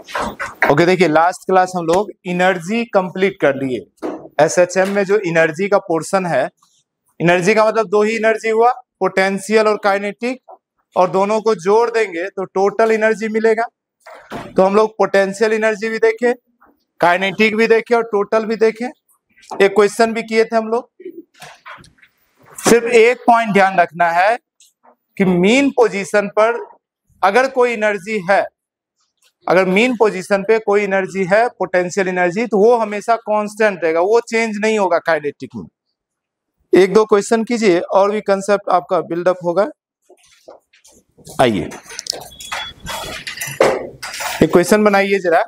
Okay, देखिए last class हम लोग एनर्जी कंप्लीट कर लिए। एसएचएम में जो एनर्जी का पोर्शन है, एनर्जी का मतलब दो ही एनर्जी हुआ, पोटेंशियल और काइनेटिक, और दोनों को जोड़ देंगे तो टोटल एनर्जी मिलेगा। तो हम लोग पोटेंशियल एनर्जी भी देखे, काइनेटिक भी देखे और टोटल भी देखे। एक क्वेश्चन भी किए थे हम लोग। सिर्फ एक पॉइंट ध्यान रखना है कि मीन पोजीशन पर अगर कोई एनर्जी है, अगर मीन पोजीशन पे कोई एनर्जी है पोटेंशियल एनर्जी, तो वो हमेशा कांस्टेंट रहेगा, वो चेंज नहीं होगा काइनेटिक में। एक दो क्वेश्चन कीजिए और भी कंसेप्ट आपका बिल्डअप होगा। आइए एक क्वेश्चन बनाइए, जरा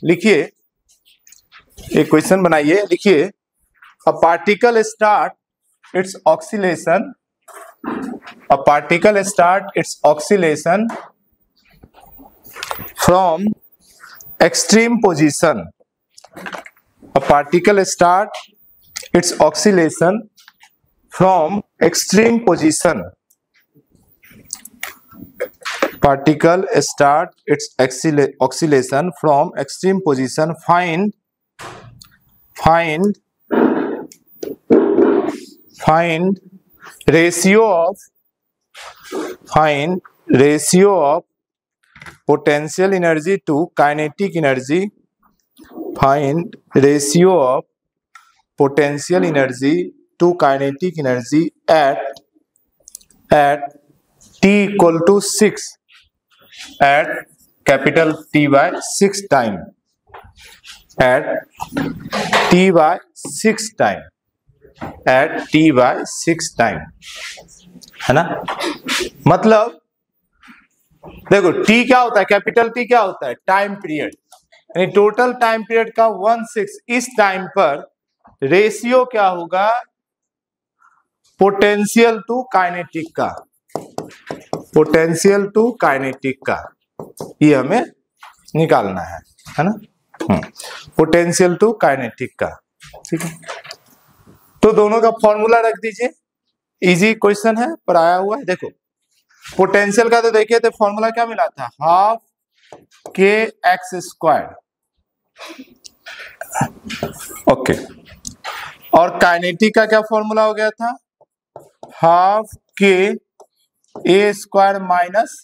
लिखिए। एक क्वेश्चन बनाइए, लिखिए। A particle start it's oscillation, a particle start it's oscillation from extreme position. A particle start its oscillation from extreme position. Particle start its oscillation from extreme position. Find ratio of potential energy to kinetic energy. Find ratio of potential energy to kinetic energy at t equal to 6, at capital T by 6 time, at t by 6 time, at t by 6 time, है ना। मतलब देखो T क्या होता है, capital T क्या होता है, टाइम पीरियड, यानी टोटल टाइम पीरियड का 1/6। इस टाइम पर रेशियो क्या होगा, पोटेंशियल टू काइनेटिक का, पोटेंशियल टू काइनेटिक का, ये हमें निकालना है ना। पोटेंशियल टू काइनेटिक का, ठीक है। तो दोनों का फॉर्मूला रख दीजिए, इजी क्वेश्चन है पर आया हुआ है। देखो पोटेंशियल का तो देखिए थे, फॉर्मूला क्या मिला था, हाफ के एक्स स्क्वायर, ओके। और काइनेटिक का क्या फॉर्मूला हो गया था, हाफ के ए स्क्वायर माइनस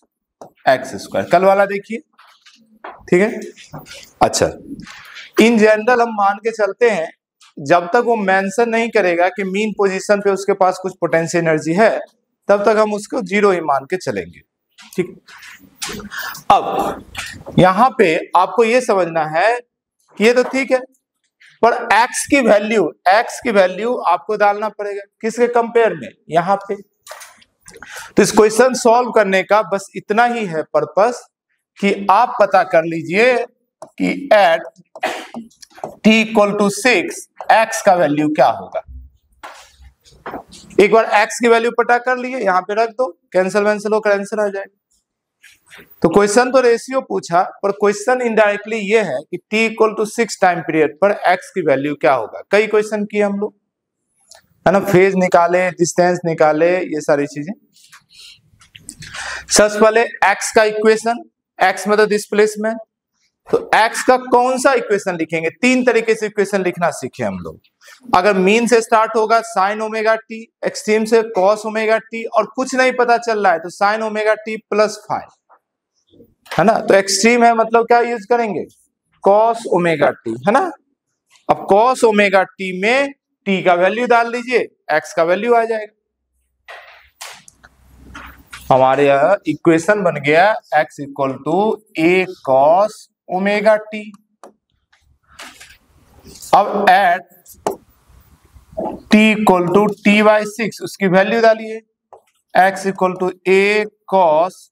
एक्स स्क्वायर। कल वाला देखिए, ठीक है। अच्छा, इन जनरल हम मान के चलते हैं, जब तक वो मेंशन नहीं करेगा कि मीन पोजीशन पे उसके पास कुछ पोटेंशियल एनर्जी है, तब तक हम उसको जीरो ही मान के चलेंगे, ठीक। अब यहां पे आपको ये समझना है कि ये तो ठीक है, पर x की वैल्यू आपको डालना पड़ेगा, किसके कंपेयर में, यहां पे। तो इस क्वेश्चन सॉल्व करने का बस इतना ही है पर्पस कि आप पता कर लीजिए कि at t equal to 6 x का वैल्यू क्या होगा। एक बार x की वैल्यू पता कर लिए, यहां पे रख दो, कैंसिल होकर आंसर आ जाएगा। तो क्वेश्चन तो रेशियो पूछा, पर क्वेश्चन इनडायरेक्टली ये है कि t equal to 6 time period पर x की वैल्यू क्या होगा। कई क्वेश्चन किए हम लोग, है ना, फेज निकाले, डिस्टेंस निकाले, ये सारी चीजें। सबसे पहले x का इक्वेशन, x मतलब डिस्प्लेसमेंट, तो x का कौन सा इक्वेशन लिखेंगे। तीन तरीके से इक्वेशन लिखना सीखे हम लोग। अगर मीन से स्टार्ट होगा साइन ओमेगा टी, एक्सट्रीम से कॉस ओमेगा टी, और कुछ नहीं पता चल रहा है तो साइन ओमेगा टी प्लस 5, है ना। तो एक्सट्रीम है मतलब क्या यूज करेंगे, कॉस ओमेगा टी, है ना। अब कॉस ओमेगा टी में टी का वैल्यू डाल दीजिए, एक्स का वैल्यू आ जाएगा। हमारे यहाँ इक्वेशन बन गया x equal to A cos omega T. अब at t equal to T by 6 उसकी वैल्यू डालिए, x equal to A cos,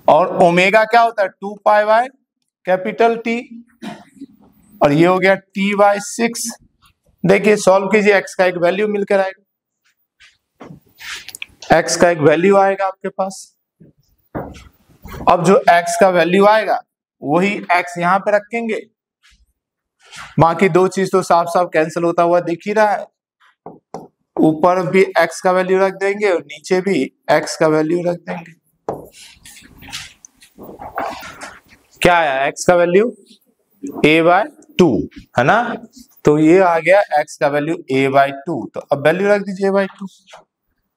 और ओमेगा क्या होता है 2 पाई बाय कैपिटल टी, और ये हो गया t बाई 6। देखिए सॉल्व कीजिए, x का एक वैल्यू मिलकर आएगा, x का एक वैल्यू आएगा आपके पास। अब जो x का वैल्यू आएगा वही x यहां पे रखेंगे, बाकी दो चीज तो साफ साफ कैंसिल होता हुआ दिख ही रहा है। ऊपर भी x का वैल्यू रख देंगे और नीचे भी x का वैल्यू रख देंगे। क्या आया, एक्स का वैल्यू a/2 है ना, तो ये आ गया एक्स का वैल्यू a/2। तो अब वैल्यू रख दीजिए a/2,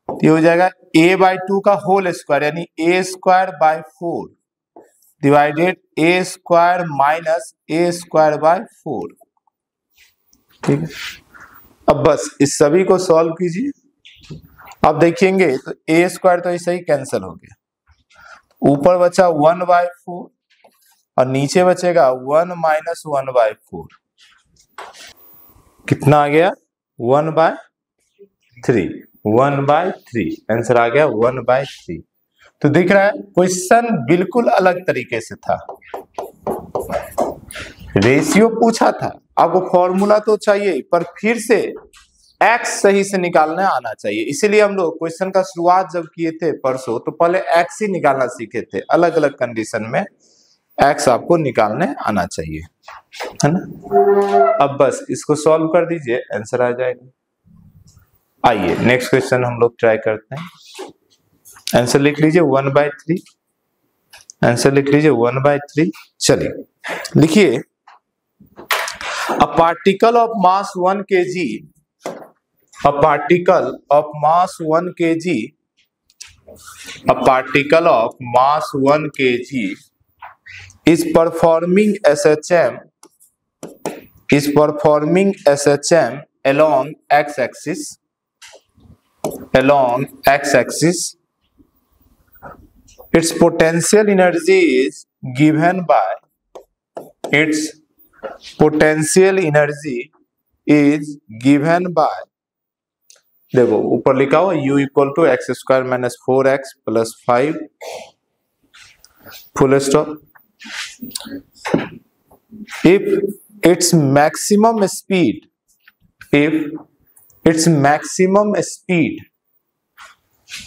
ये हो जाएगा a/2 का होल स्क्वायर यानी a²/4 divided a² minus a²/4। ठीक है, अब बस इस सभी को सॉल्व कीजिए। अब देखेंगे तो a² तो ऐसे ही कैंसिल हो गया, ऊपर बचा 1/4 और नीचे बचेगा 1 माइनस 1/4। कितना आ गया 1/3, 1/3 आंसर आ गया 1/3। तो दिख रहा है क्वेश्चन बिल्कुल अलग तरीके से था, रेशियो पूछा था, आपको फॉर्मूला तो चाहिए पर फिर से एक्स सही से निकालना आना चाहिए। इसीलिए हम लोग क्वेश्चन का शुरुआत जब किए थे परसों तो पहले एक्स ही निकालना सीखे थे, अलग अलग कंडीशन में एक्स आपको निकालने आना चाहिए, है ना। अब बस इसको सॉल्व कर दीजिए, आंसर आ जाएगा। आइए नेक्स्ट क्वेश्चन हम लोग ट्राई करते हैं। आंसर लिख लीजिए 1/3, आंसर लिख लीजिए 1/3। चलिए लिखिए, a particle of mass 1 kg, a particle of mass 1 kg, a particle of mass 1 kg is performing SHM along x-axis, its potential energy is given by देखो ऊपर लिखा हुआ u = x² - 4x + 5 full stop. if its maximum speed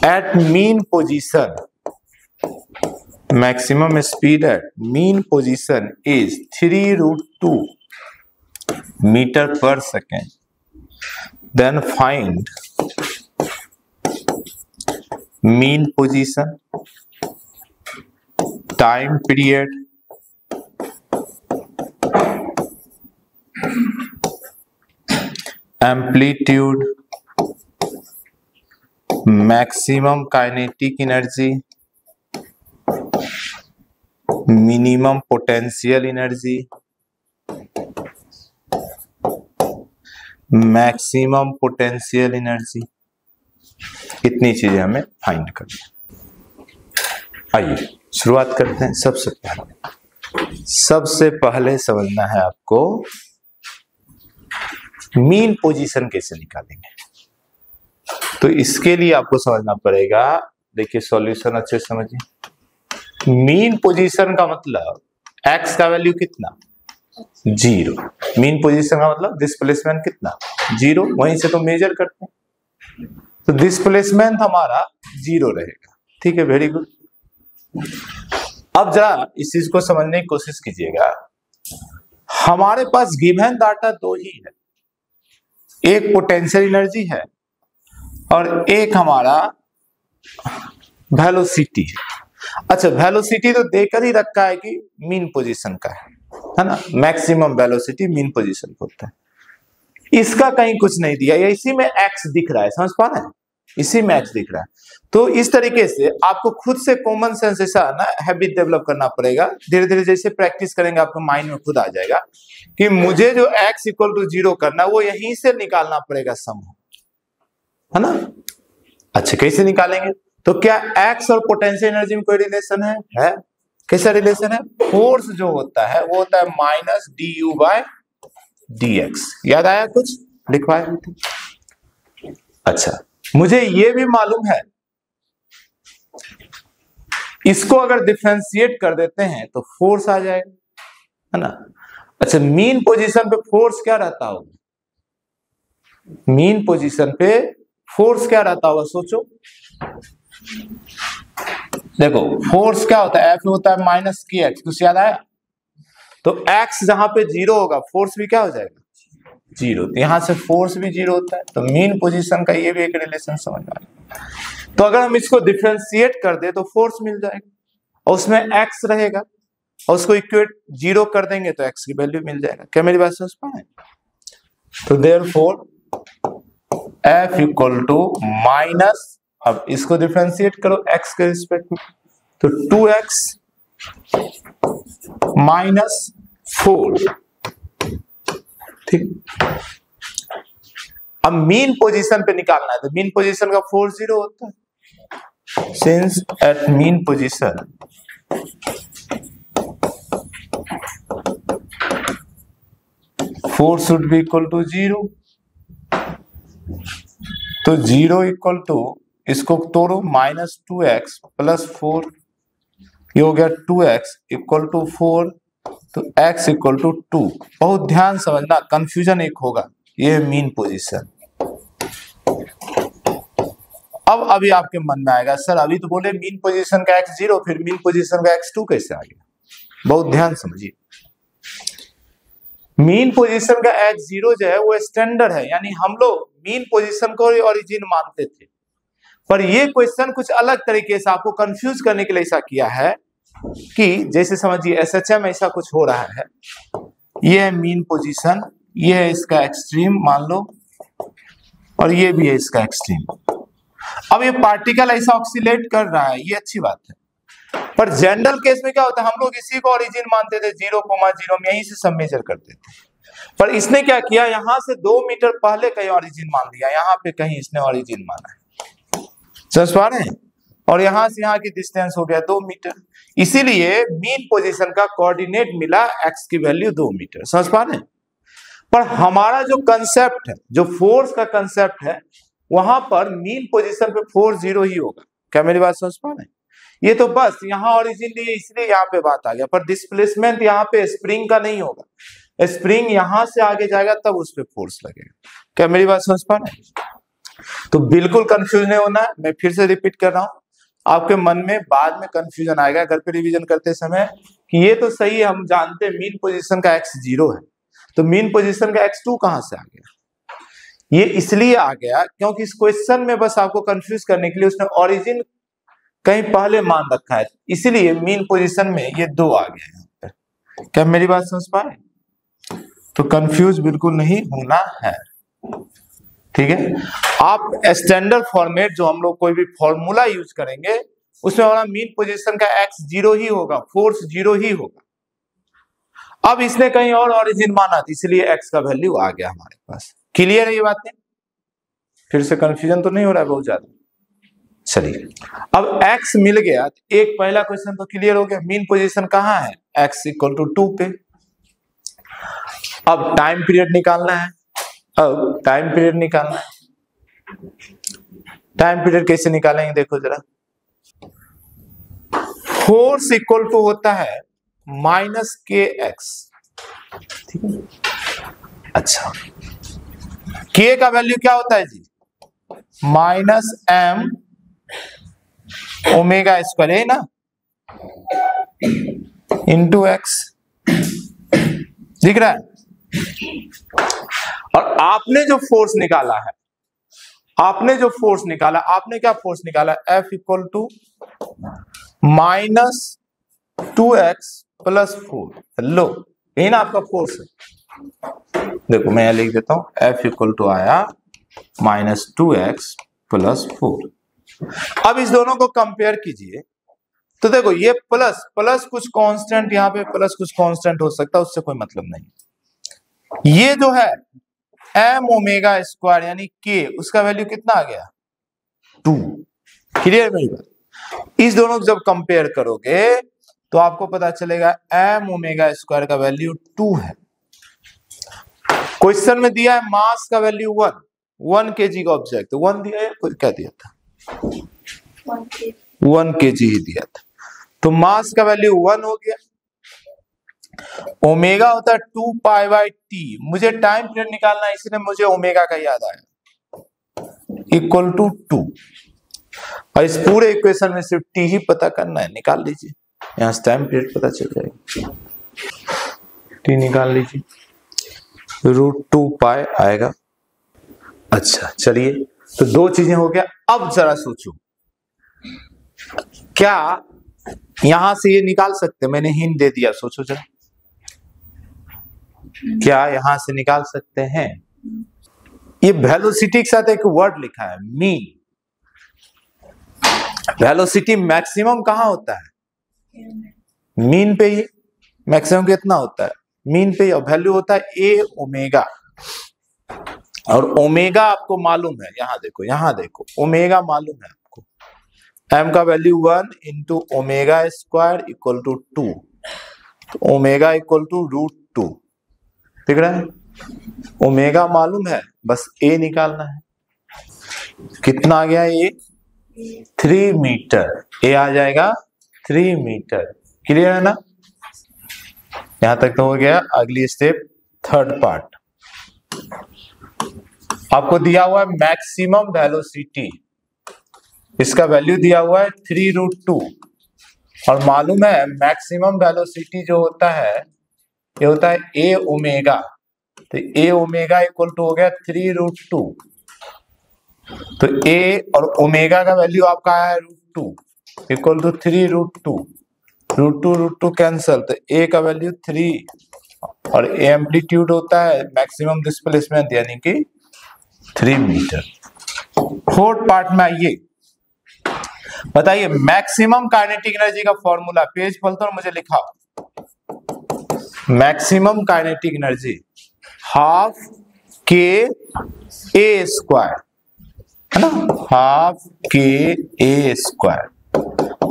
at mean position is 3√2 meter per second, then find mean position, time period, amplitude, maximum kinetic energy, minimum potential energy, maximum potential energy. इतनी चीजें हमें find करनी है। आइए शुरुआत करते हैं। सबसे पहले समझना है आपको मीन पोजीशन कैसे निकालेंगे। तो इसके लिए आपको समझना पड़ेगा, देखिए सॉल्यूशन अच्छे से समझिए। मीन पोजीशन का मतलब एक्स का वैल्यू कितना, 0। मीन पोजीशन का मतलब डिस्प्लेसमेंट कितना, 0। वहीं से तो मेजर करते हैं, तो डिस्प्लेसमेंट हमारा 0 रहेगा। ठीक है, वेरी गुड। अब जरा इस चीज को समझने की कोशिश कीजिएगा। हमारे पास गिवन डाटा दो ही है, एक पोटेंशियल एनर्जी है और एक हमारा वेलोसिटी है। अच्छा, वेलोसिटी तो देकर ही रखा है कि मीन पोजीशन का है ना, मैक्सिमम वेलोसिटी मीन पोजीशन होता है। इसका कहीं कुछ नहीं दिया, या इसी में एक्स दिख रहा है, समझ पा रहे हैं, इसी में एक्स दिख रहा है। तो इस तरीके से आपको खुद से कॉमन सेंस ऐसा ना हैबिट डेवलप करना पड़ेगा। धीरे धीरे जैसे प्रैक्टिस करेंगे आपको माइंड में खुद आ जाएगा कि मुझे जो x = 0 करना वो यहीं से निकालना पड़ेगा सम, है ना। अच्छा, कैसे निकालेंगे? तो क्या x और पोटेंशियल एनर्जी में कोई रिलेशन है? कैसा रिलेशन है? फोर्स जो होता है वो होता है -du/dx। याद आया कुछ? लिखवाया थे। अच्छा, मुझे ये भी मालूम है, इसको अगर डिफरेंशिएट कर देते हैं तो फोर्स आ जाएगा, है ना। अच्छा, मीन पोजीशन पे फोर्स क्या रहता होगा? मीन पोजीशन पे फोर्स क्या रहता होगा, सोचो। देखो फोर्स क्या होता है, F होता है -kx, कुछ याद आया? तो x जहां पे 0 होगा फोर्स भी क्या हो जाएगा, 0। तो यहां से फोर्स भी 0 होता है। तो मीन पोजीशन का ये भी एक रिलेशन समझ में आएगा। तो अगर हम इसको डिफरेंशिएट कर दे तो फोर्स मिल जाएगा और उसमें x रहेगा। और उसको इक्वेट 0 कर देंगे तो x की वैल्यू मिल जाएगा। क्या मेरी बात समझ पाए? तो therefore f equal to minus, अब इसको डिफरेंशिएट करो x के रिस्पेक्ट में, तो 2x माइनस 4। ठीक, अब मीन पोजीशन पे निकालना है, तो मीन पोजीशन का 4 0 होता है। Since at mean position four should be equal to 0, तो 0 इक्वल टू, इसको तोड़ो, माइनस 2x प्लस 4, ये हो गया 2x इक्वल टू 4, तो x इक्वल टू 2। बहुत ध्यान समझना, कंफ्यूजन एक होगा, ये है मीन पोजीशन। अब अभी आपके मन में आएगा सर अभी तो बोले मीन पोजीशन का x 0, फिर मीन पोजीशन का x 2 कैसे आ गया? बहुत ध्यान समझिए, मीन पोजीशन का x 0 जो है वो स्टैंडर्ड है, यानी हम लोग मीन पोजीशन को ओरिजिन मानते थे, पर ये क्वेश्चन कुछ अलग तरीके से आपको कंफ्यूज करने के लिए ऐसा किया है कि जैसे समझिए एसएचएम ऐसा कुछ हो रहा है, ये है मीन पोजीशन, ये है इसका एक्सट्रीम मान लो, और ये भी है इसका एक्सट्रीम। अब ये पार्टिकल ऐसा ऑक्सीलेट कर रहा है, ये अच्छी बात है, पर जनरल केस में क्या होता है, हम लोग इसी को ओरिजिन मानते थे, 0,0 में यहीं से सब मेजर करते थे, पर इसने क्या किया, यहां से 2 मीटर पहले कहीं ओरिजिन मान लिया, यहां पे कहीं इसने ओरिजिन माना है, समझ पा रहे हैं, और यहां से यहां की डिस्टेंस हो गया 2 मीटर, इसीलिए मीन पोजीशन का कोऑर्डिनेट मिला x की वैल्यू 2 मीटर, समझ पा रहे हैं। पर हमारा जो कंसेप्ट है, जो फोर्स का कंसेप्ट है, वहां पर मीन पोजीशन पे 4 0 ही होगा। क्या मेरी बात समझ पा रहे हैं? ये तो बस यहाँ ओरिजिन लिए इसलिए यहाँ पे बात आ गया, पर डिस्प्लेसमेंट यहाँ पे स्प्रिंग का नहीं होगा, स्प्रिंग यहां से आगे जाएगा तब उस पर फोर्स लगेगा। क्या मेरी बात समझ पा रहे हैं? तो बिल्कुल कंफ्यूज नहीं होना है, मैं फिर से रिपीट कर रहा हूं, आपके मन में बाद में कंफ्यूजन आएगा घर पे रिवीजन करते समय कि ये तो सही है, हम जानते हैं मीन पोजीशन का x 0 है, तो मीन पोजीशन का x 2 कहां से आ गया? ये इसलिए आ गया क्योंकि इस क्वेश्चन में बस आपको कंफ्यूज करने के लिए उसने ओरिजिन कहीं पहले मान रखा है, इसीलिए मीन पोजीशन में ये 2 आ गया यहाँ पे। क्या मेरी बात समझ पाए? तो कंफ्यूज बिल्कुल नहीं होना है, ठीक है। आप स्टैंडर्ड फॉर्मेट जो हम लोग कोई भी फॉर्मूला यूज करेंगे उसमें हमारा मीन पोजीशन का x 0 ही होगा, फोर्स 0 ही होगा। अब इसने कहीं और ओरिजिन माना था, इसलिए x का वैल्यू आ गया हमारे पास। क्लियर है ये बातें? फिर से कंफ्यूजन तो नहीं हो रहा है बहुत ज्यादा? चलिए, अब x मिल गया, एक पहला क्वेश्चन तो क्लियर हो गया, मीन पोजीशन कहाँ है, x इक्वल टू 2 पे। अब टाइम पीरियड निकालना है, अब टाइम पीरियड निकालना है। टाइम पीरियड कैसे निकालेंगे देखो जरा, फोर्स इक्वल टू होता है माइनस के एक्स, ठीक है। अच्छा, के का वैल्यू क्या होता है जी, माइनस एम ओमेगा स्क्वायर है ना, इंटू एक्स, दिख रहा है। और आपने जो फोर्स निकाला है, आपने जो फोर्स निकाला, आपने क्या फोर्स निकाला, F equal to minus 2x plus 4। लो, यही ना आपका फोर्स है। देखो मैं यहां लिख देता हूं, F इक्वल टू आया माइनस 2x प्लस 4। अब इस दोनों को कंपेयर कीजिए, तो देखो ये प्लस प्लस कुछ कांस्टेंट, यहां पे प्लस कुछ कांस्टेंट हो सकता है, उससे कोई मतलब नहीं। ये जो है एम ओमेगा स्क्वायर यानी के, उसका वैल्यू कितना आ गया, 2। क्लियर मेरी बात? इस दोनों को जब कंपेयर करोगे तो आपको पता चलेगा एम ओमेगा स्क्वायर का वैल्यू 2 है। क्वेश्चन में दिया है मास का वैल्यू 1 kg का ऑब्जेक्ट, 1 दिया है, क्या दिया था, 1 kg ही दिया था, तो मास का वैल्यू 1 हो गया। ओमेगा होता है 2 पाई बाई टी, मुझे टाइम पीरियड निकालना है इसलिए मुझे ओमेगा का याद आया, इक्वल टू 2। और इस पूरे इक्वेशन में सिर्फ टी ही पता करना है, निकाल लीजिए, यहां से टाइम पीरियड पता चल जाएगा, टी निकाल लीजिए, √2 पाई आएगा। अच्छा चलिए, तो 2 चीजें हो गया। अब जरा सोचो, क्या यहां से ये निकाल सकते, मैंने हिंट दे दिया, सोचो जरा, क्या यहां से निकाल सकते हैं? ये वेलोसिटी के साथ एक वर्ड लिखा है, मीन। वेलोसिटी मैक्सिमम कहां होता है? मीन पे ही। मैक्सिमम कितना होता है? मीन पे ही। और वैल्यू होता है ए ओमेगा। और ओमेगा आपको मालूम है, यहां देखो, यहां देखो, ओमेगा मालूम है आपको, एम का value 1 into omega square equal to 2। तो ओमेगा इक्वल टू √2, ठीक है? ओमेगा मालूम है, बस ए निकालना है। कितना आ गया? ए 3 मीटर। ए आ जाएगा 3 मीटर। क्लियर है ना? यहां तक तो हो गया। अगली स्टेप, थर्ड पार्ट। आपको दिया हुआ है मैक्सिमम वेलोसिटी, इसका वैल्यू दिया हुआ है 3√2। और मालूम है मैक्सिमम वेलोसिटी जो होता है ये होता है ए ओमेगा। तो ए ओमेगा इक्वल टू हो गया 3√2। तो ए और ओमेगा का वैल्यू आपका है √2 इक्वल टू 3√2। √2 कैंसल, तो ए का वैल्यू 3 और ए एम्पलीट्यूड होता है मैक्सिमम डिस्प्लेसमेंट यानी कि 3 मीटर। फोर्थ पार्ट में आइए, बताइए मैक्सिमम काइनेटिक एनर्जी का फॉर्मूला। पेज खोलते और मुझे लिखाओ। मैक्सिमम काइनेटिक एनर्जी हाफ के ए स्क्वायर, है ना? हाफ के ए स्क्वायर।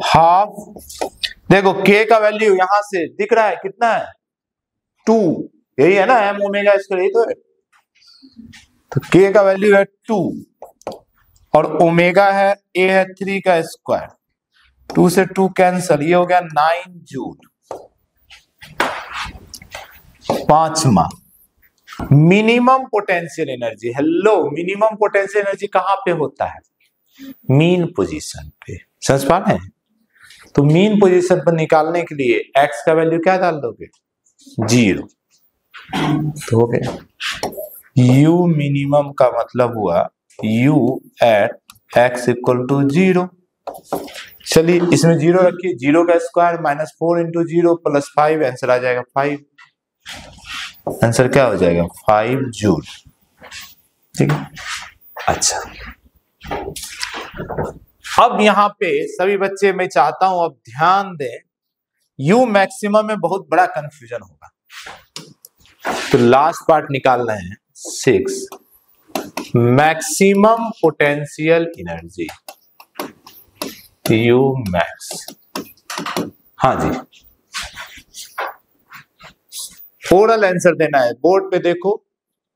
हाफ, देखो के का वैल्यू यहां से दिख रहा है कितना है? 2। यही है ना एम ओमेगा स्क्वायर, यही तो है। तो के का वैल्यू है 2 और ओमेगा है, ए है 3 का स्क्वायर। 2 से 2 कैंसल, ये हो गया 9 जूल। पांचवा, minimum potential energy. Hello, minimum potential energy कहां पे होता है? मीन पोजीशन पे। समझ पा रहे हैं? तो मीन पोजीशन पर निकालने के लिए एक्स का वैल्यू क्या डाल दोगे? 0। तो हो गया यू मिनिमम का मतलब हुआ u एट एक्स इक्वल टू 0। चलिए इसमें 0 रखिए, 0 का स्क्वायर -4 इंटू 0 प्लस 5, आंसर आ जाएगा 5। आंसर क्या हो जाएगा? 5 जूल। ठीक है, अच्छा। अब यहां पे सभी बच्चे, मैं चाहता हूं अब ध्यान दें, यू मैक्सिमम में बहुत बड़ा कंफ्यूजन होगा, तो लास्ट पार्ट निकाल रहे हैं 6, maximum potential energy, you max. हाँ जी, ओरल आंसर देना है, बोर्ड पे देखो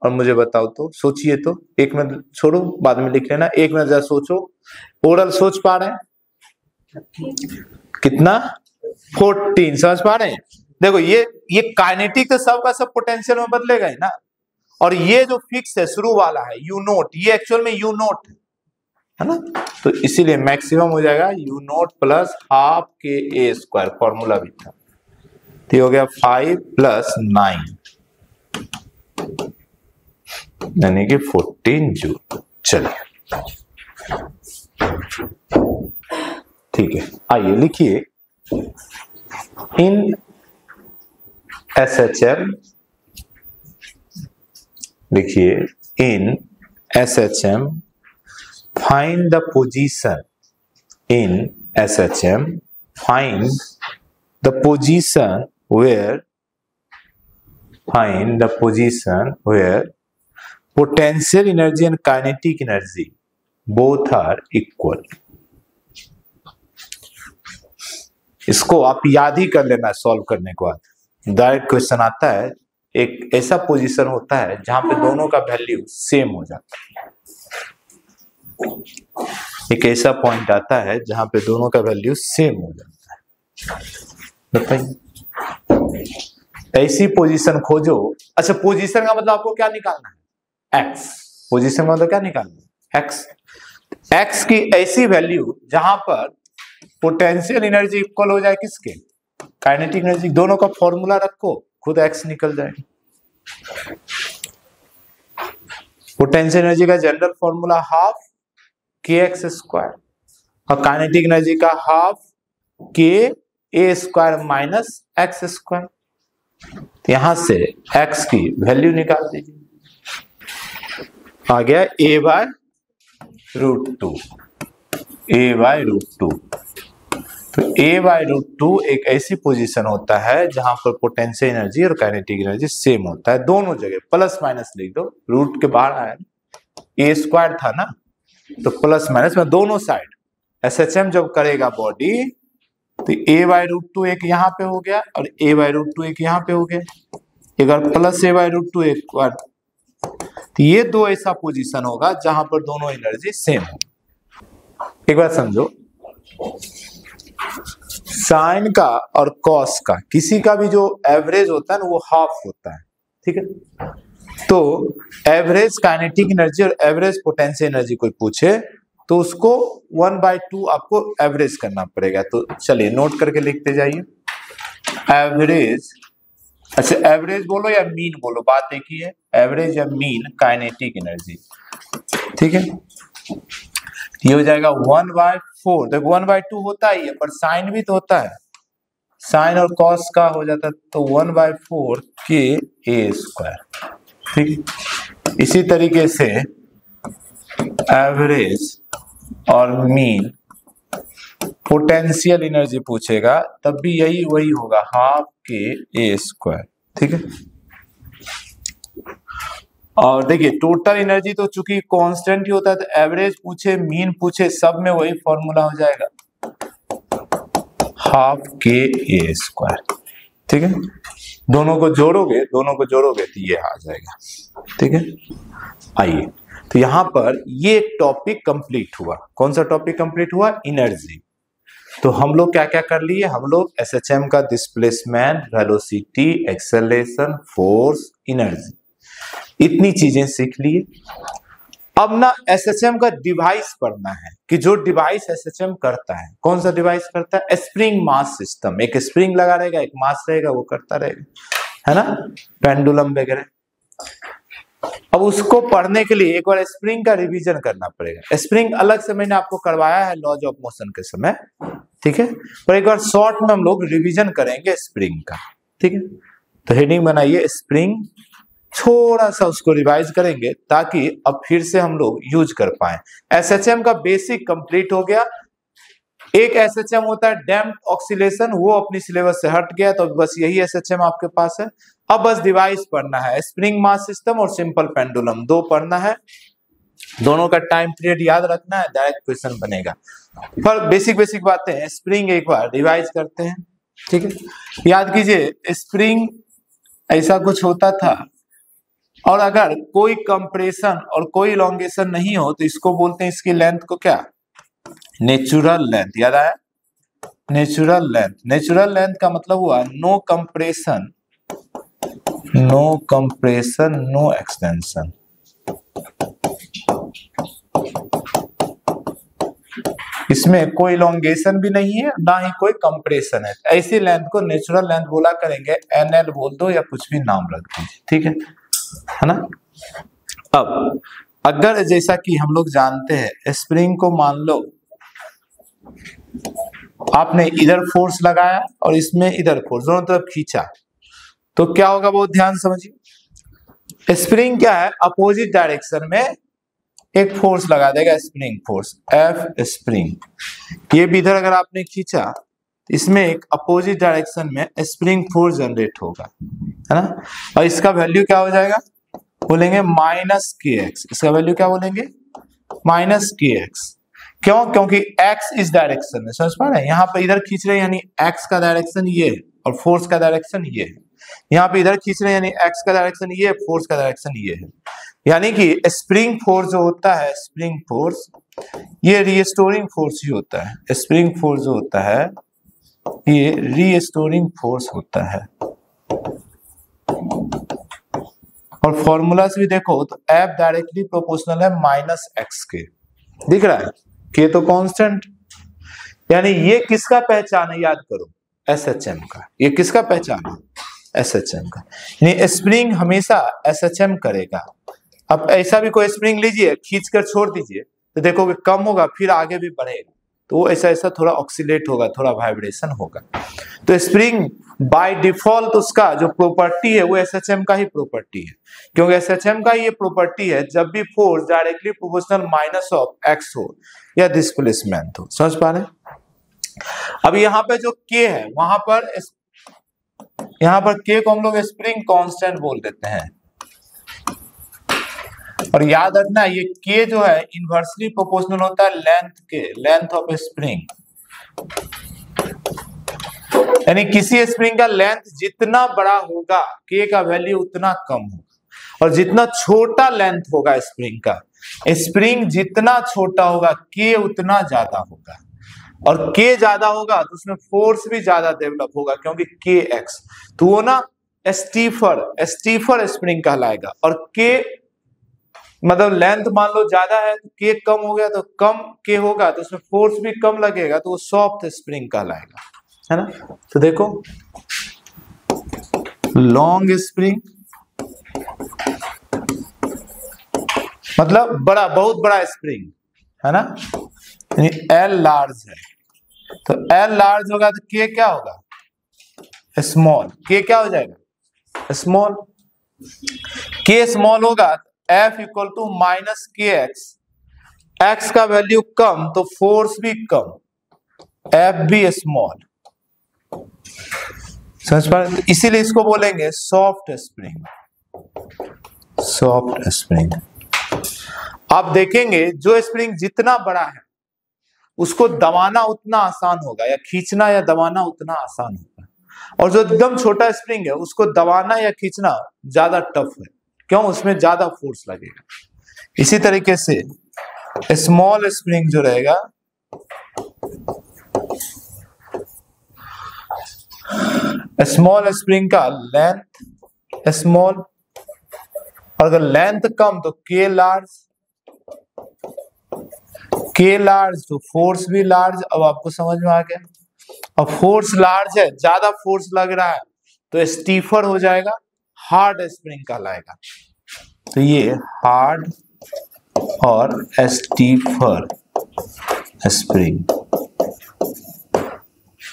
और मुझे बताओ। तो सोचिए, तो 1 मिनट छोड़ो, बाद में लिख लेना। 1 मिनट जरा सोचो। ओरल सोच पा रहे हैं? कितना? 14। समझ पा रहे हैं? देखो ये काइनेटिक तो सबका सब पोटेंशियल में बदलेगा ही ना। और ये जो फिक्स है शुरू वाला है यू नोट, ये एक्चुअल में यू नोट है ना। तो इसीलिए मैक्सिमम हो जाएगा यू नोट प्लस हाफ के ए स्क्वायर, फॉर्मूला भी था। तो हो गया 5 प्लस 9 यानी कि 14 जूल। चलिए ठीक है, आइए लिखिए इन SHM, लिखिए इन SHM find the position, in SHM find the position where, find the position where potential energy and kinetic energy both are equal। इसको आप याद ही कर लेना सॉल्व करने के बाद। डायरेक्ट क्वेश्चन आता है, एक ऐसा पोजीशन होता है जहां पे दोनों का वैल्यू सेम हो जाता है। एक ऐसा पॉइंट आता है जहां पे दोनों का वैल्यू सेम हो जाता है। बताइए, ऐसी पोजीशन खोजो। अच्छा, पोजीशन का मतलब आपको क्या निकालना है? एक्स। पोजीशन का मतलब क्या निकालना है? एक्स। एक्स की ऐसी वैल्यू जहां पर पोटेंशियल एनर्जी इक्वल हो जाए किसके? Kinetic energy. दोनों का फॉर्मूला रखो, खुद एक्स निकल जाएगा। पोटेंशियल एनर्जी का जनरल फॉर्मूला हाफ के एक्स स्क्वायर और काइनेटिक एनर्जी का हाफ के ए स्क्वायर माइनस एक्स स्क्वायर। यहां से x की वैल्यू निकाल दीजिए, आ गया a by root two, a by root two. तो a बाय रूट टू एक ऐसी पोजीशन होता है जहां पर पोटेंशियल एनर्जी और काइनेटिक एनर्जी सेम होता है, दोनों जगह प्लस माइनस लिख दो, रूट के बाहर आया a स्क्वायर था ना, तो प्लस माइनस में दोनों साइड एसएचएम जब करेगा बॉडी तो a बाय रूट टू एक यहाँ पे हो गया और a बाय रूट टू एक यहाँ पे हो गया, एक बार plus a by root two एक बार, तो ये दो ऐसा पोजीशन होगा जहां पर दोनों एनर्जी सेम हो। एक बार समझो, साइन का और कॉस का किसी का भी जो एवरेज होता है ना वो हाफ होता है, ठीक है। तो एवरेज काइनेटिक एनर्जी और एवरेज पोटेंशियल एनर्जी कोई पूछे तो उसको 1/2 आपको एवरेज करना पड़ेगा। तो चलिए नोट करके लिखते जाइए, एवरेज, अच्छा एवरेज बोलो या मीन बोलो, बात एक ही है, एवरेज या मीन काइनेटिक एनर्जी, ठीक है। ये हो जाएगा 1/4, देखो 1/2 होता ही है पर साइन भी तो होता है, साइन और कॉस का हो जाता है, तो 1/4 के ए स्क्वायर, ठीक। इसी तरीके से एवरेज और मीन पोटेंशियल एनर्जी पूछेगा तब भी यही वही होगा, हाफ के ए स्क्वायर, ठीक है। और देखिए टोटल एनर्जी तो चूंकि कांस्टेंट ही होता है, तो एवरेज पूछे मीन पूछे सब में वही फॉर्मूला हो जाएगा, हाफ के ए स्क्वायर, ठीक है। दोनों को जोड़ोगे तो ये आ जाएगा, ठीक है। आइए, तो यहां पर ये टॉपिक कंप्लीट हुआ। कौन सा टॉपिक कंप्लीट हुआ? एनर्जी। तो हम लोग क्या क्या कर लिए? हम लोग एसएचएम का displacement, velocity, acceleration, force, energy, इतनी चीजें सीख लिए। अब ना एसएचएम का डिवाइस पढ़ना है कि जो डिवाइस एसएचएम करता है, कौन सा डिवाइस करता है? स्प्रिंग मास सिस्टम, एक स्प्रिंग लगा रहेगा, एक मास रहेगा, वो करता रहेगा, है ना, पेंडुलम वगैरह। अब उसको पढ़ने के लिए एक बार स्प्रिंग का रिवीजन करना पड़ेगा। स्प्रिंग अलग से मैंने आपको करवाया है लॉज ऑफ मोशन के समय, ठीक है, पर एक बार शॉर्ट में हम लोग रिवीजन करेंगे स्प्रिंग का, ठीक है। तो हेडिंग बनाइए स्प्रिंग, थोड़ा सा उसको रिवाइज करेंगे ताकि अब फिर से हम लोग यूज कर पाए। एसएचएम का बेसिक कंप्लीट हो गया। एक एसएचएम होता है डैम्प्ड ऑक्सीलेशन, वो अपनी सिलेबस से हट गया, तो बस यही एसएचएम आपके पास है। अब बस डिवाइस पढ़ना है, स्प्रिंग मास सिस्टम और सिंपल पेंडुलम, दो पढ़ना है। दोनों का टाइम पीरियड याद रखना है, डायरेक्ट क्वेश्चन बनेगा। पर बेसिक बेसिक बातें स्प्रिंग एक बार रिवाइज करते हैं, ठीक है। याद कीजिए स्प्रिंग ऐसा कुछ होता था, और अगर कोई कंप्रेशन और कोई इलॉन्गेशन नहीं हो तो इसको बोलते हैं, इसकी लेंथ को क्या? Natural length. याद आया? Natural length. नेचुरल लेंथ का मतलब हुआ no compression, no compression, no extension. इसमें कोई इलॉन्गेशन भी नहीं है, ना ही कोई कंप्रेशन है। ऐसी लेंथ को नेचुरल लेंथ बोला करेंगे, एनएल बोल दो या कुछ भी नाम रख दीजिए, ठीक है ना। अब अगर जैसा कि हम लोग जानते हैं स्प्रिंग को मान लो आपने इधर फोर्स लगाया और इसमें इधर फोर्स, दोनों तरफ खींचा, तो क्या होगा बहुत ध्यान समझिए। स्प्रिंग क्या है? अपोजिट डायरेक्शन में एक फोर्स लगा देगा, स्प्रिंग फोर्स, एफ स्प्रिंग। ये भी इधर अगर आपने खींचा, इसमें एक अपोजिट डायरेक्शन में स्प्रिंग फोर्स जनरेट होगा, है ना। और इसका वैल्यू क्या हो जाएगा? बोलेंगे माइनस के एक्स। इसका वैल्यू क्या बोलेंगे? माइनस के एक्स। क्यों? क्योंकि एक्स इस डायरेक्शन में, समझ पा रहे हैं? यहाँ पे इधर खींच रहे हैं यानी एक्स का डायरेक्शन ये है और फोर्स का डायरेक्शन ये है। यहाँ पे इधर खींच रहे हैं यानी एक्स का डायरेक्शन ये है, फोर्स का डायरेक्शन ये है। यानी कि स्प्रिंग फोर्स जो होता है, स्प्रिंग फोर्स, ये रीस्टोरिंग फोर्स ही होता है। स्प्रिंग फोर्स जो होता है ये रीस्टोरिंग फोर्स होता है। और फॉर्मूला से भी देखो तो एफ डायरेक्टली प्रोपोर्शनल है माइनस एक्स के। दिख रहा है कि ये तो कांस्टेंट, यानी ये किसका पहचान है? याद करो, एसएचएम का। ये किसका पहचान है? एसएचएम का। यानी स्प्रिंग हमेशा एसएचएम करेगा। अब ऐसा भी कोई स्प्रिंग लीजिए, खींच कर छोड़ दीजिए तो देखोगे कम होगा, फिर आगे भी बढ़ेगा, तो वो ऐसा ऐसा थोड़ा ऑक्सीलेट होगा, थोड़ा वाइब्रेशन होगा। तो स्प्रिंग बाय डिफॉल्ट उसका जो प्रॉपर्टी है वो एसएचएम का ही प्रॉपर्टी है, क्योंकि एसएचएम का ये प्रॉपर्टी है जब भी force directly proportional minus of x हो या डिस्प्लेसमेंट हो। समझ पा रहे हैं? अब यहाँ पे जो के है वहां पर यहाँ पर के को हम लोग स्प्रिंग कांस्टेंट बोल देते हैं, और याद रखना ये के जो है इनवर्सली प्रोपोर्शनल होता है लेंथ के, लेंथ ऑफ स्प्रिंग। यानी किसी स्प्रिंग का लेंथ जितना बड़ा होगा के का वैल्यू उतना कम होगा, और जितना छोटा लेंथ होगा स्प्रिंग का, स्प्रिंग जितना छोटा होगा के उतना ज्यादा होगा, और के ज्यादा होगा तो उसमें फोर्स भी ज्यादा डेवलप होगा क्योंकि के एक्स, तो वो ना स्टीफर स्प्रिंग कहलाएगा। और के मतलब लेंथ मान लो ज्यादा है तो के कम हो गया, तो कम के होगा तो उसमें फोर्स भी कम लगेगा, तो वो सॉफ्ट स्प्रिंग कहलाएगा, है ना। तो देखो लॉन्ग स्प्रिंग मतलब बड़ा, बहुत बड़ा स्प्रिंग, है ना, एल लार्ज है, तो एल लार्ज होगा तो के क्या होगा स्मॉल, के क्या हो जाएगा स्मॉल, के स्मॉल होगा एफ इक्वल टू माइनस के एक्स, एक्स का वैल्यू कम तो फोर्स भी कम, एफ भी स्मॉल। समझ पा रहे? इसीलिए इसको बोलेंगे सॉफ्ट स्प्रिंग, सॉफ्ट स्प्रिंग। आप देखेंगे जो स्प्रिंग जितना बड़ा है उसको दबाना उतना आसान होगा, या खींचना या दबाना उतना आसान होगा, और जो एकदम छोटा स्प्रिंग है उसको दबाना या खींचना ज्यादा टफ है, क्यों, उसमें ज्यादा फोर्स लगेगा। इसी तरीके से स्मॉल स्प्रिंग जो रहेगा, स्मॉल स्प्रिंग का लेंथ स्मॉल, और अगर लेंथ कम तो के लार्ज, के लार्ज तो फोर्स भी लार्ज। अब आपको समझ में आ गया। अब फोर्स लार्ज है, ज्यादा फोर्स लग रहा है तो स्टीफर हो जाएगा, हार्ड स्प्रिंग कहलाएगा। तो ये हार्ड और स्टीफर स्प्रिंग,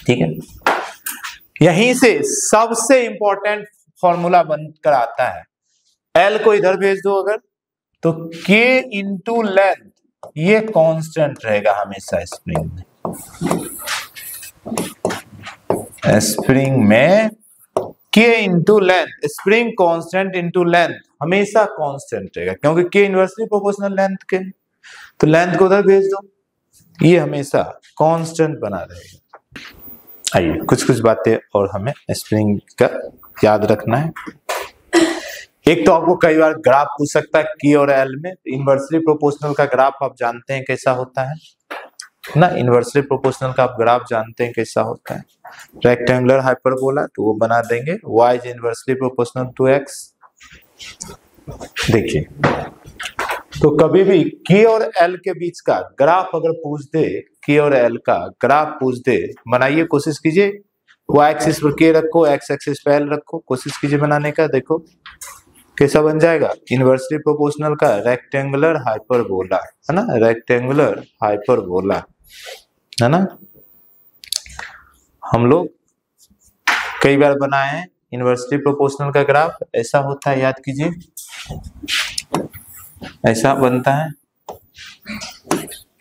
ठीक है। यहीं से सबसे इंपॉर्टेंट फॉर्मूला बनकर आता है, एल को इधर भेज दो अगर, तो के इंटू लेंथ ये कांस्टेंट रहेगा हमेशा स्प्रिंग में। स्प्रिंग में के into length, spring constant into length हमेशा कांस्टेंट रहेगा, क्योंकि के इनवर्सली प्रोपोर्शनल लेंथ के, तो लेंथ को उधर भेज दो, ये हमेशा कांस्टेंट बना रहेगा। आइए कुछ कुछ बातें और हमें स्प्रिंग का याद रखना है। एक तो आपको कई बार ग्राफ पूछ सकता है के और एल में, इनवर्सली प्रोपोर्शनल का ग्राफ आप जानते हैं कैसा होता है ना, इनवर्सली प्रोपोर्शनल का आप ग्राफ जानते हैं कैसा होता है, रेक्टेंगुलर हाइपरबोला, तो वो बना देंगे y is inversely proportional to x। देखिए तो कभी भी के और एल के बीच का ग्राफ अगर पूछ दे, के और एल का ग्राफ पूछ दे, बनाइए, कोशिश कीजिए, y एक्सिस पर के रखो, x एक्सिस पर एल रखो, कोशिश कीजिए बनाने का। देखो कैसा बन जाएगा, इनवर्सली प्रोपोर्शनल का रेक्टेंगुलर हाइपरबोला, है ना, रेक्टेंगुलर हाइपरबोला, है ना। हम लोग कई बार बनाए हैं इनवर्सली प्रोपोर्शनल का ग्राफ, ऐसा होता है, याद कीजिए, ऐसा बनता है।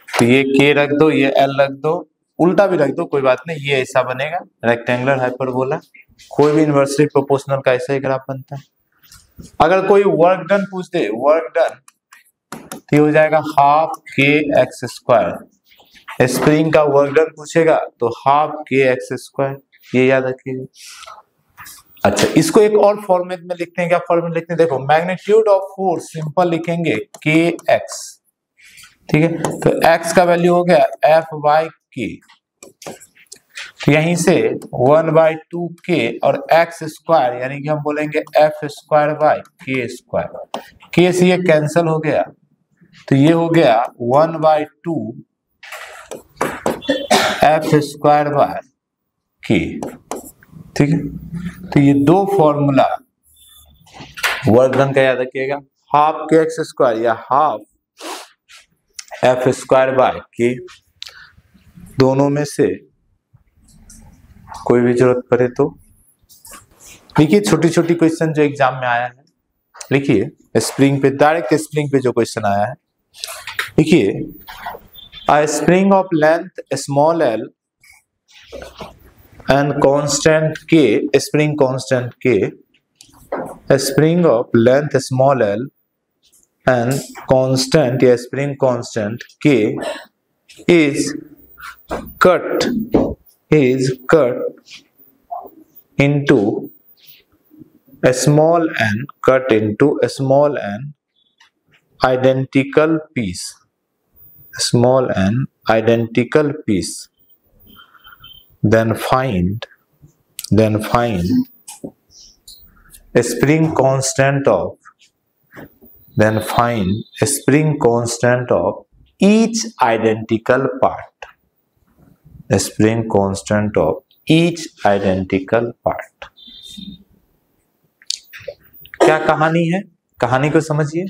तो ये के रख दो, ये एल रख दो, उल्टा भी रख दो, कोई बात नहीं, ये ऐसा बनेगा रेक्टेंगुलर हाइपरबोला। कोई भी इनवर्सली प्रोपोर्शनल का ऐसा ही ग्राफ बनता है। अगर कोई वर्क डन पूछ दे, वर्क डन, तो हो जाएगा हाफ के एक्स स्क्वायर। स्प्रिंग का वर्क डन पूछेगा तो हाफ के एक्स स्क्वायर, ये याद रखिएगा। अच्छा, इसको एक और फॉर्मेट में लिखते हैं, क्या फॉर्मेट लिखते हैं, देखो मैग्नीट्यूड ऑफ फोर्स सिंपल लिखेंगे के एक्स, ठीक है। तो एक्स का वैल्यू हो गया एफ बाई के, तो यहीं से 1/2 के और एक्स स्क्वायर, यानी कि हम बोलेंगे एफ स्क्वायर बाई के स्क्वायर, के से ये कैंसिल हो गया, तो ये हो गया 1/2 एफ स्क्वायर बाय के, ठीक है। तो ये दो फॉर्मूला वर्क डन का याद रखिएगा, हाफ के एक्स स्क्वायर या हाफ एफ स्क्वायर बाय के, दोनों में से कोई भी जरूरत पड़े तो देखिए, छोटी छोटी क्वेश्चन जो एग्जाम में आया है लिखिए। स्प्रिंग पे, डायरेक्ट स्प्रिंग पे जो क्वेश्चन आया है लिखिए, अ spring of length small L and constant के, स्प्रिंग कांस्टेंट के, a spring of length small l and constant या spring constant k is cut into a small n identical piece, then find a spring constant of each identical part. A spring constant of each identical part. क्या कहानी है? कहानी को समझिए।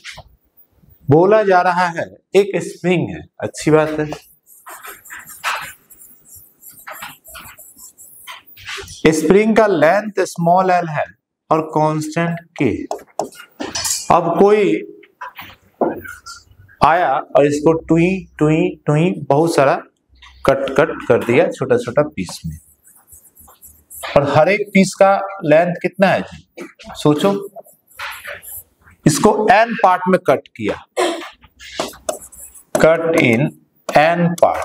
बोला जा रहा है एक स्प्रिंग है, अच्छी बात है। स्प्रिंग का लेंथ स्मॉल एल है और कांस्टेंट के। अब कोई आया और इसको टुई बहुत सारा कट कर दिया छोटा छोटा पीस में, और हर एक पीस का लेंथ कितना है जी? सोचो, इसको n पार्ट में कट किया, कट इन n पार्ट।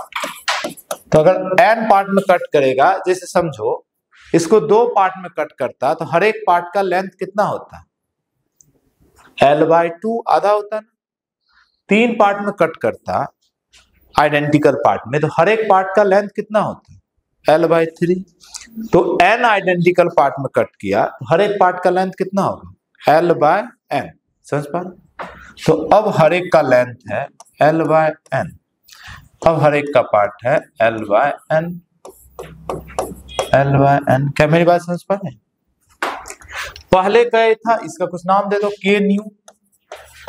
तो अगर n पार्ट में कट करेगा, जैसे समझो इसको 2 पार्ट में कट करता तो हर एक पार्ट का लेंथ कितना होता? l/2 आधा होता ना। 3 पार्ट में कट करता आइडेंटिकल पार्ट में, तो हर एक पार्ट का लेंथ कितना होता? l/3। तो n आइडेंटिकल पार्ट में कट किया तो हर एक पार्ट का लेंथ कितना होगा? l/n। समझ पा रहे? तो अब हर एक का लेंथ है l/n। अब हर एक का पार्ट है l/n। क्या मेरी बात समझ पा रहे हैं? पहले कहे था इसका कुछ नाम दे दो, k न्यू।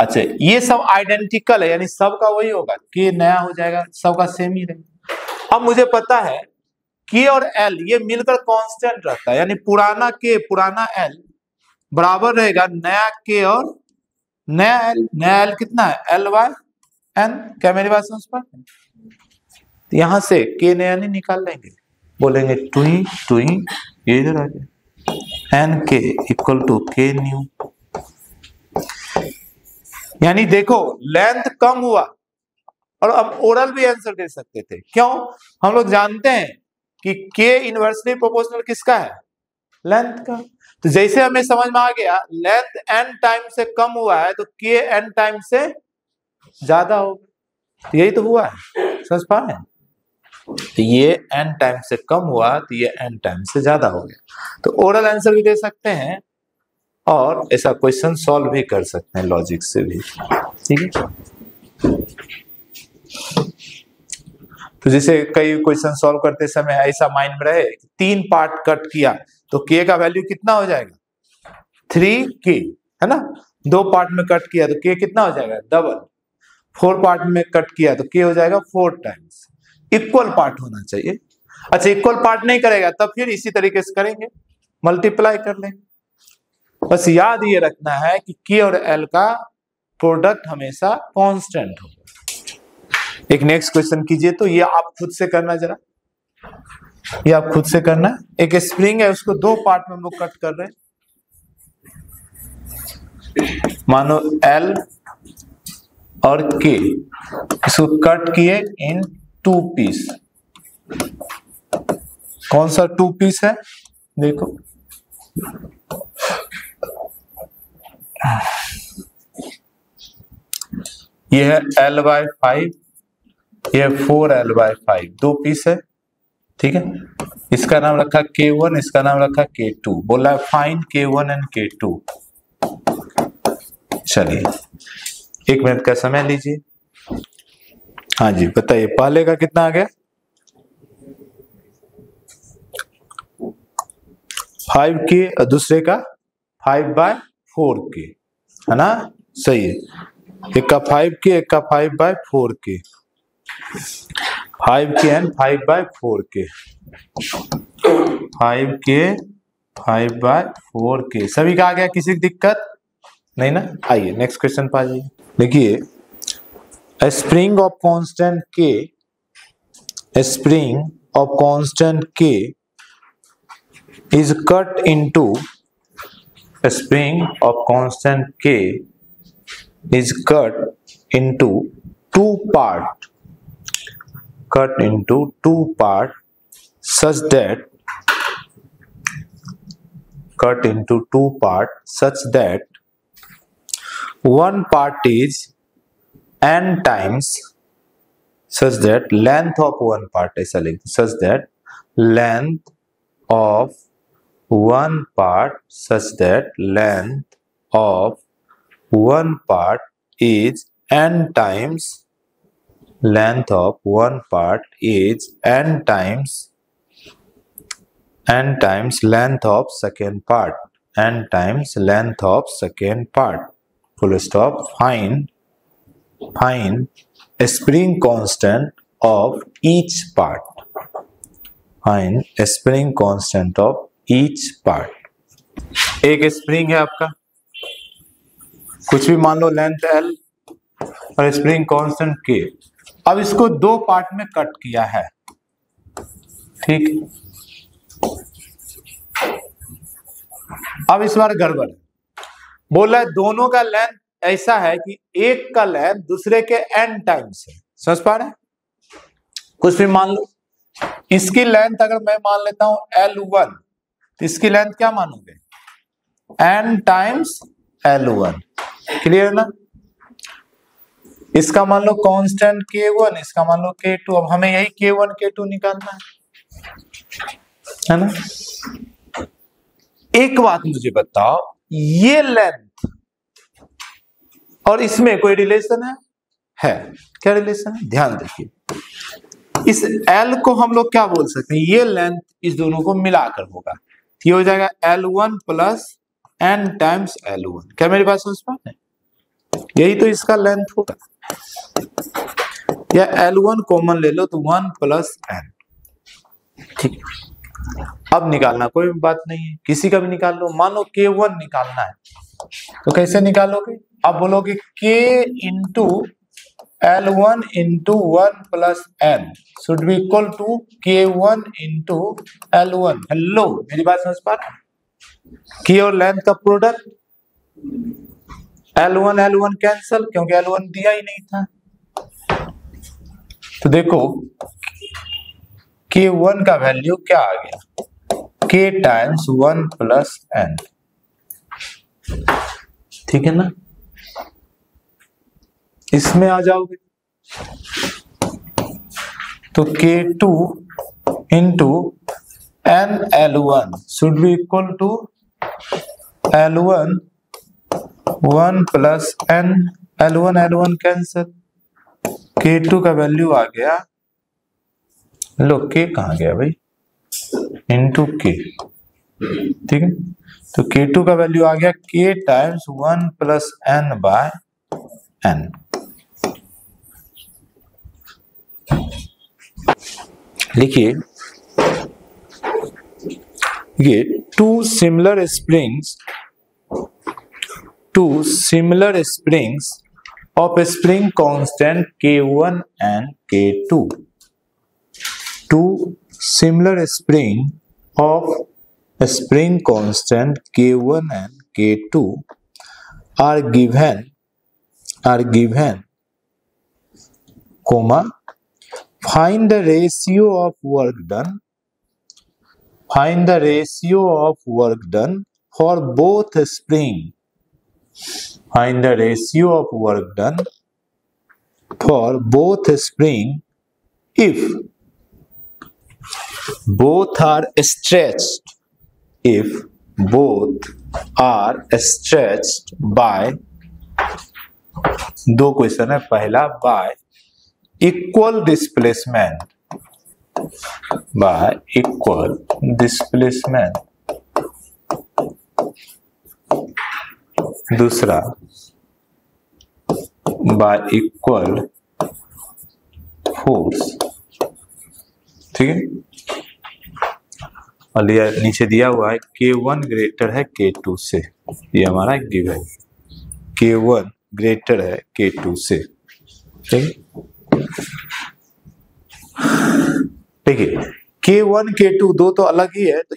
अच्छा, ये सब आइडेंटिकल है, यानी सबका वही होगा, k नया हो जाएगा, सबका सेम ही रहेगा। अब मुझे पता है k और l ये मिलकर कांस्टेंट रहता है, यानी पुराना k पुराना l बराबर रहेगा नया k और नया l। नया l कितना है? l/n। क्या मेरी बात समझ पा रहे हैं? तो यहां से k नया नहीं निकाल लेंगे, बोलेंगे टुई ये इधर आ गया, n k equal to k new. यानी देखो लेंथ कम हुआ, और अब ओरल भी आंसर दे सकते थे। क्यों? हम लोग जानते हैं कि k इनवर्सली प्रोपोर्शनल किसका है? लेंथ का। तो जैसे हमें समझ में आ गया लेंथ n टाइम से कम हुआ है तो k n टाइम से ज्यादा होगा। यही तो हुआ है, समझ पा रहे हैं? तो ये n टाइम से कम हुआ तो ये n टाइम से ज्यादा हो गया। तो ओरल आंसर भी दे सकते हैं और ऐसा क्वेश्चन सॉल्व भी कर सकते हैं लॉजिक से भी, ठीक है। तो जैसे कई क्वेश्चन सॉल्व करते समय ऐसा माइंड में रहे 3 पार्ट कट किया तो k का वैल्यू कितना हो जाएगा? 3k, है ना। 2 पार्ट में कट किया तो k कितना हो जाएगा? डबल। 4 पार्ट में कट किया तो k हो जाएगा 4 टाइम्स। इक्वल पार्ट होना चाहिए। अच्छा, इक्वल पार्ट नहीं करेगा तब फिर इसी तरीके से करेंगे, मल्टीप्लाई कर लेंगे। बस याद ये रखना है कि k और l का प्रोडक्ट हमेशा कांस्टेंट होगा। एक नेक्स्ट क्वेश्चन कीजिए, तो ये आप खुद से करना, जरा ये आप खुद से करना। एक स्प्रिंग है, उसको 2 पार्ट में हम लोग कट कर रहे हैं। मानो l और k, इसको कट किए इन 2 पीस। कौन सा 2 पीस है? देखो, ये है l/5, ये 4l/5, 2 पीस है, ठीक है। इसका नाम रखा k1, इसका नाम रखा k2। बोला फाइंड k1 एंड k2। चलिए 1 मिनट का समय लीजिए। हाँ जी, बताइए पहले का कितना आ गया? 5k और दूसरे का 5/4k, है ना। सही है, एक का 5k एक का 5/4k। 5k and 5/4k, 5k 5/4k सभी का आ गया, किसी की दिक्कत नहीं ना। आइए नेक्स्ट क्वेश्चन पर आ जाइए। देखिए a spring of constant k, a spring of constant k is cut into, a spring of constant k is cut into two part, cut into two part such that, cut into two part such that one part is n times, such that length of one part, ऐसा लिख, such that length of one part, such that length of one part is n times, length of one part is n times length of second part, n times length of second part, full stop. Find a spring constant of each part, find a spring constant of each part. एक spring है आपका, कुछ भी मान लो, length L और spring constant K। अब इसको दो पार्ट में कट किया है, ठीक। अब इस बार गड़बड़, बोला दोनों का लेंथ ऐसा है कि एक का लेंथ दूसरे के n टाइम्स है, समझ पा रहे हैं। कुछ भी मान लो, इसकी लेंथ अगर मैं मान लेता हूं L1, तो इसकी लेंथ क्या मानोगे, n टाइम्स L1, क्लियर ना। इसका मान लो कांस्टेंट K1, इसका मान लो K2। अब हमें यही K1 K2 निकालना है ना। एक बात मुझे बताओ, ये लेंथ और इसमें कोई रिलेशन है? क्या रिलेशन है, ध्यान देखिए। इस L को हम लोग क्या बोल सकते हैं, ये लेंथ इस दोनों को मिलाकर होगा, ये हो जाएगा L1 plus n times L1। क्या मेरी बात समझ पा रहे हैं, यही तो इसका लेंथ होगा। या L1 कॉमन ले लो तो 1 प्लस n, ठीक। अब निकालना कोई बात नहीं है, किसी का भी निकाल लो। मान लो K1 निकालना है, तो कैसे निकालोगे, आप बोलोगे K into L1 into 1 plus n should be equal to K1 into L1। Hello, मेरी बात समझ पा रहे हैं। K और लेंथ का प्रोडक्ट, L1 कैंसल, क्योंकि L1 दिया ही नहीं था। तो देखो K1 का वैल्यू क्या आ गया, K टाइम्स 1 प्लस n, ठीक है ना। इसमें आ जाओगे तो K2 into n L1 should be equal to L1 1 plus n, L1 cancel, K2 का वैल्यू आ गया, लो K कहाँ गया भाई, इंटू K, ठीक है। तो K2 का वैल्यू आ गया K times 1 plus n by n। लिखिए, ये two similar springs of a spring constant K1 and K2, two similar springs of a spring constant K1 and K2 are given, comma, find the ratio of work done, find the ratio of work done for both spring, find the ratio of work done for both spring if both are stretched, if both are stretched by, दो question है, पहला by equal displacement, by equal displacement, दूसरा by equal force, ठीक है। और नीचे दिया हुआ है K1 ग्रेटर है K2 से, ये हमारा गिवन, K1 ग्रेटर है K2 से, ठीक है। K1 K2 दो तो अलग ही है, तो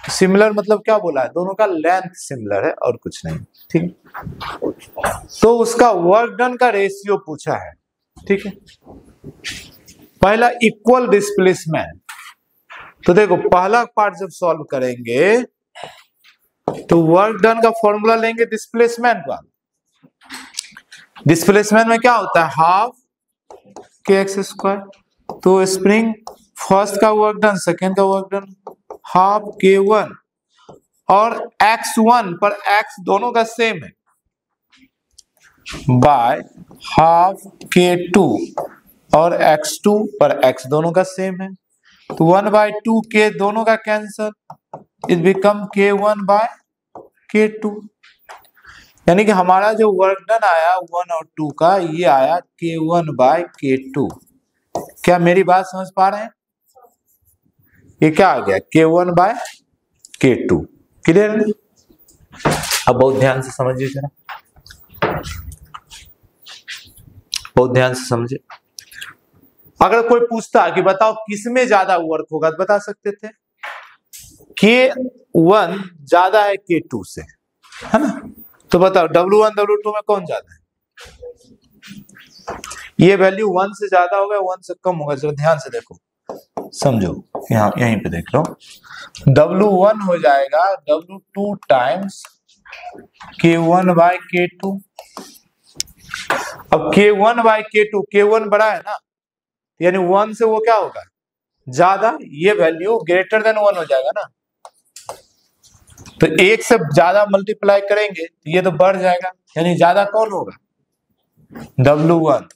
सिमिलर मतलब क्या बोला है, दोनों का लेंथ सिमिलर है और कुछ नहीं, ठीक है। तो उसका वर्क डन का रेशियो पूछा है, ठीक है। पहला इक्वल डिस्प्लेसमेंट, तो देखो पहला पार्ट जब सॉल्व करेंगे तो वर्क डन का फॉर्मूला लेंगे डिस्प्लेसमेंट वाला। डिस्प्लेसमेंट में क्या होता है, हाफ kx स्क्वायर, तो स्प्रिंग फर्स्ट का वर्क डन, सेकेंड का वर्क डन हाफ K1, और x1 पर x दोनों का सेम है, बाय हाफ K2, और x2 पर x दोनों का सेम है, तो 1/2 K दोनों का cancel, it become K1 bye K2। यानी कि हमारा जो वर्क डन आया 1 और 2 का, ये आया K1 बाय K2। क्या मेरी बात समझ पा रहे हैं, ये क्या आ गया K1 बाय K2, क्लियर है। अब बहुत ध्यान से समझिए जरा, बहुत ध्यान से समझिए। अगर कोई पूछता कि बताओ किसमें ज्यादा वर्क होगा, तो बता सकते थे K1 ज्यादा है K2 से, है ना। तो बताओ W1 W2 में कौन ज्यादा है, ये वैल्यू 1 से ज्यादा होगा 1 से कम होगा, जरा ध्यान से देखो समझो, यहाँ यहीं पे देख लो, W1 हो जाएगा W2 times K1 bye K2। अब K1 बाय K2, K1 बड़ा है ना, यानी 1 से वो क्या होगा ज्यादा, ये वैल्यू ग्रेटर देन 1 हो जाएगा ना, तो 1 से ज्यादा मल्टीप्लाई करेंगे तो ये तो बढ़ जाएगा, यानी ज्यादा कौन होगा W1,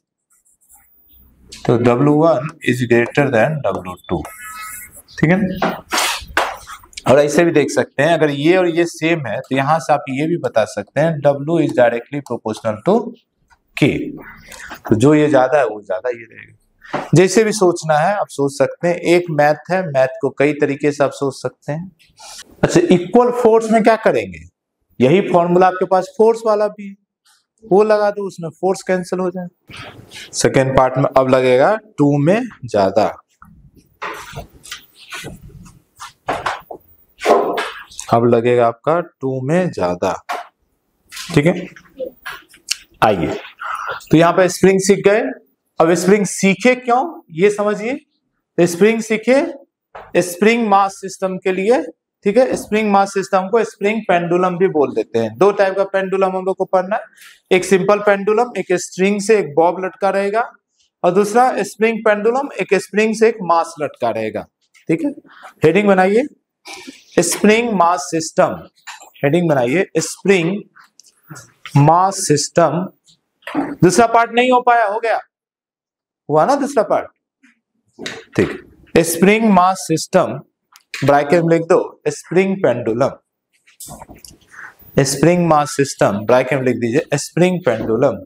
तो W1 is greater than W2, ठीक है। और ऐसे भी देख सकते हैं, अगर ये और ये सेम है तो यहां से आप ये भी बता सकते हैं W is directly proportional to K, तो जो ये ज्यादा है वो ज्यादा ये रहेगा। जैसे भी सोचना है आप सोच सकते हैं, एक मैथ है, मैथ को कई तरीके से आप सोच सकते हैं। अच्छा, इक्वल फोर्स में क्या करेंगे, यही फॉर्मूला आपके पास फोर्स वाला भी है, वो लगा दो, उसमें फोर्स कैंसिल हो जाए। सेकेंड पार्ट में अब लगेगा 2 में ज्यादा, अब लगेगा आपका 2 में ज्यादा, ठीक है। आइए, तो यहां पे स्प्रिंग सीख गए। अब स्प्रिंग सीखे क्यों ये समझिए, स्प्रिंग सीखे स्प्रिंग मास सिस्टम के लिए, ठीक है। स्प्रिंग मास सिस्टम को स्प्रिंग पेंडुलम भी बोल देते हैं। दो टाइप का पेंडुलम हम लोग को पढ़ना है, एक सिंपल पेंडुलम, एक स्ट्रिंग से एक बॉब लटका रहेगा, और दूसरा स्प्रिंग पेंडुलम, एक स्प्रिंग से एक मास लटका रहेगा, ठीक है। हेडिंग बनाइए स्प्रिंग मास सिस्टम, हेडिंग बनाइए स्प्रिंग मास सिस्टम। दूसरा पार्ट नहीं हो पाया, हो गया, हुआ ना दूसरा पार्ट, ठीक है। स्प्रिंग मास सिस्टम, ब्रैकेट में लिख दो spring pendulum, spring mass system bracket में लिख दीजिए स्प्रिंग पेंडुलम,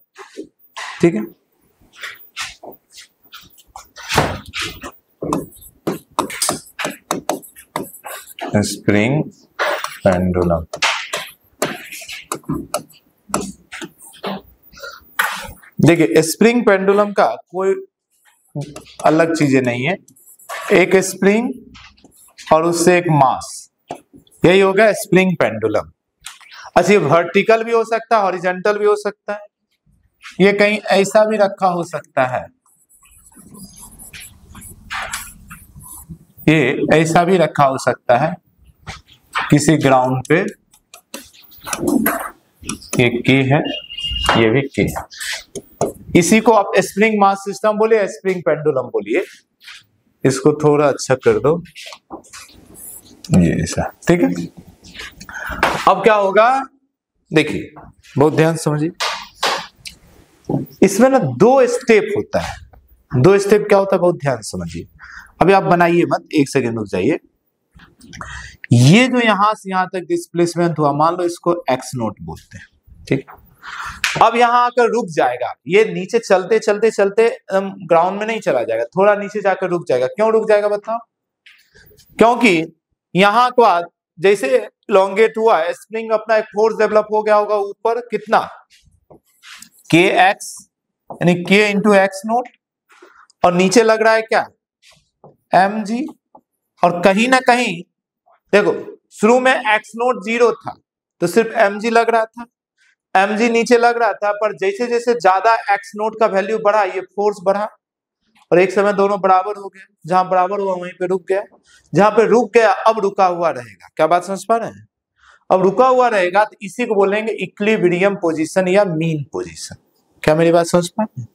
ठीक है। स्प्रिंग पेंडुलम, देखिए स्प्रिंग पेंडुलम का कोई अलग चीजें नहीं है, एक स्प्रिंग और उससे एक मास, यही हो गया स्प्रिंग पेंडुलम। अच्छा, ये वर्टिकल भी हो सकता है, हॉरिजॉन्टल भी हो सकता है, ये कहीं ऐसा भी रखा हो सकता है, ये ऐसा भी रखा हो सकता है किसी ग्राउंड पे, ये के है, ये भी के है। इसी को आप स्प्रिंग मास सिस्टम बोलिए, स्प्रिंग पेंडुलम बोलिए, इसको थोड़ा अच्छा कर दो, ये ऐसा, ठीक है। अब क्या होगा देखिए, बहुत ध्यान समझिए, इसमें ना 2 स्टेप होता है, 2 स्टेप क्या होता है बहुत ध्यान समझिए। अभी आप बनाइए मत, एक सेकेंड रुक जाइए। ये जो यहां से यहां तक डिस्प्लेसमेंट हुआ, मान लो इसको x0 बोलते हैं, ठीक। अब यहाँ आकर रुक जाएगा, ये नीचे चलते चलते चलते ग्राउंड में नहीं चला जाएगा, थोड़ा नीचे जाकर रुक जाएगा। क्यों रुक जाएगा बताओ? क्योंकि यहाँ के बाद जैसे लॉन्गेट हुआ, स्प्रिंग अपना एक फोर्स डेवलप हो गया होगा ऊपर, कितना के एक्स यानी के इंटू एक्स नोट, और नीचे लग रहा है क्या एम जी। और कहीं ना कहीं देखो शुरू में एक्स नोट 0 था तो सिर्फ एम जी लग रहा था, एम जी नीचे लग रहा था, पर जैसे जैसे ज्यादा एक्स नोट का वैल्यू बढ़ा ये फोर्स बढ़ा और एक समय दोनों बराबर हो गए। जहां बराबर हुआ वहीं पे रुक गया, जहां पे रुक गया अब रुका हुआ रहेगा। क्या बात समझ पा रहे हैं? अब रुका हुआ रहेगा तो इसी को बोलेंगे इक्विलिब्रियम पोजीशन या मीन पोजीशन। क्या मेरी बात समझ पा रहे हैं?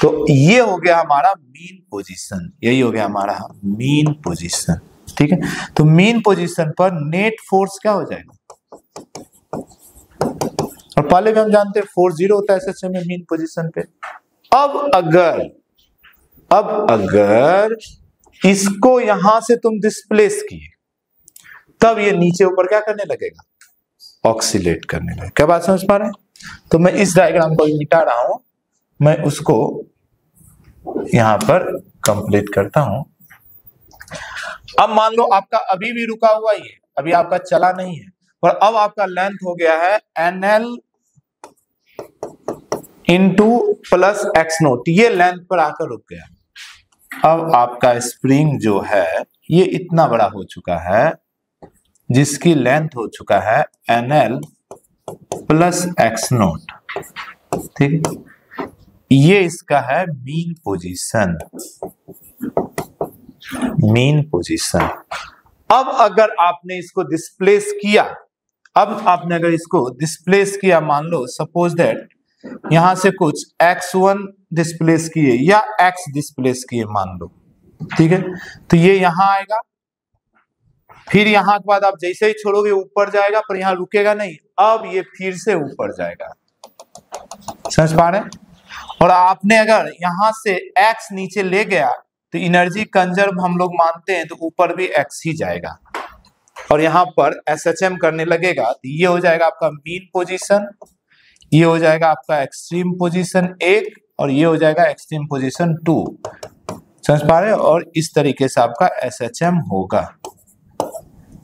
तो ये हो गया हमारा मीन पोजीशन, यही हो गया हमारा मीन पोजीशन। ठीक है, तो मीन पोजीशन पर नेट फोर्स क्या हो जाएगा? और पहले भी हम जानते हैं फोर्स 0 होता है एसएचएम में मीन पोजीशन पे। अब अगर इसको यहां से तुम डिस्प्लेस किए तब ये नीचे ऊपर क्या करने लगेगा? ऑक्सीलेट करने लगेगा। क्या बात समझ पा रहे हैं? तो मैं इस डायग्राम को मिटा रहा हूं, मैं उसको यहां पर कंप्लीट करता हूं। अब मान लो आपका अभी भी रुका हुआ ही है, अभी आपका चला नहीं है, पर अब आपका लेंथ हो गया है NL into plus x note, ये लेंथ पर आकर रुक गया। अब आपका स्प्रिंग जो है ये इतना बड़ा हो चुका है जिसकी लेंथ हो चुका है NL प्लस एक्स नोट। ठीक, ये इसका है मीन पोजीशन, मीन पोजीशन। अब अगर आपने इसको डिस्प्लेस किया, अब आपने अगर इसको डिस्प्लेस किया, मान लो सपोज दैट यहां से कुछ x1 डिस्प्लेस किए या x डिस्प्लेस किए मान लो, ठीक है, तो ये यहां आएगा, फिर यहां के बाद आप जैसे ही छोड़ोगे ऊपर जाएगा, पर यहां रुकेगा नहीं, अब ये फिर से ऊपर जाएगा। समझ पा रहे हैं? और आपने अगर यहां से x नीचे ले गया तो एनर्जी कंजर्व हम लोग मानते हैं, तो ऊपर भी x ही जाएगा और यहां पर SHM करने लगेगा, तो ये हो जाएगा आपका मीन पोजीशन, ये हो जाएगा आपका एक्सट्रीम पोजीशन 1 और ये हो जाएगा एक्सट्रीम पोजीशन 2। समझ पा रहे हैं? और इस तरीके से आपका SHM होगा।